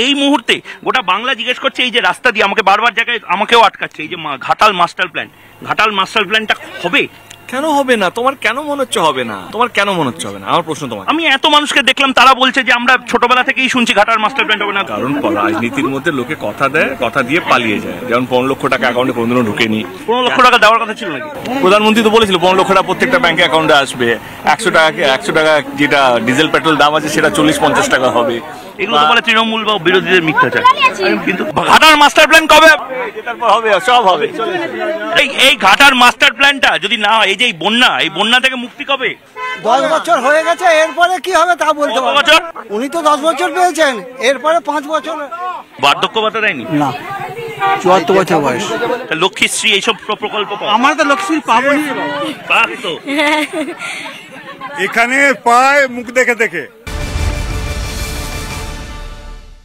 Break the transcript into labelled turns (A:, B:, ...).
A: এই মুহূর্তে গোটা বাংলা জিজ্ঞেস করছে এই যে রাস্তা দিয়ে আমাকে বারবার জায়গায় আমাকেও আটকাচ্ছে, এই যে ঘাটাল মাস্টার প্ল্যানটা হবে?
B: কেন হবে না? তোমার কেন মনে হচ্ছে হবে না? তোমার কেন মনে হচ্ছে হবে না? আমার প্রশ্ন তোমার।
A: আমি এত মানুষকে দেখলাম তারা বলছে যে আমরা ছোটবেলা থেকেই শুনছি ঘাটাল মাস্টার প্ল্যান হবে না।
B: কারণ রাজনীতির মধ্যে লোকে কথা দেয়, কথা দিয়ে পালিয়ে যায়। যেমন 15 লক্ষ টাকা অ্যাকাউন্টে কোনদিনও ঢুকেনি।
A: 15 লক্ষ টাকা দেওয়ার কথা ছিল নাকি?
B: প্রধানমন্ত্রী তো বলেছিল 15 লক্ষ টাকা প্রত্যেকটা ব্যাংকে অ্যাকাউন্টে আসবে। 100 টাকা যেটা ডিজেল পেট্রোল দাম আছে সেটা 40-50 টাকা হবে।
A: এগুলো তো বলে তৃণমূল বা বিরোধীদের মিথ্যাচার। কিন্তু ঘাটাল মাস্টার প্ল্যান কবে
B: হবে? সব হবে।
A: এই ঘাটার মাস্টার প্ল্যানটা যদি না হয়, এই যে এই বন্যা থেকে মুক্তি কবে?
C: 10 বছর হয়ে গেছে, এরপরে কি হবে তা বলতে পারবো না। উনি তো 10 বছর পেয়েছেন, এরপরে 5 বছর।
A: বার্ধক্য ভাতা দেয়নি?
C: না, 74 বছর বয়স।
A: লক্ষ্মীশ্রী এইসব প্রকল্প
C: আমার তো লক্ষ্মীশ্রী পাবনি।
A: পাক তো
D: এখানে পায় মুখ দেখে দেখে।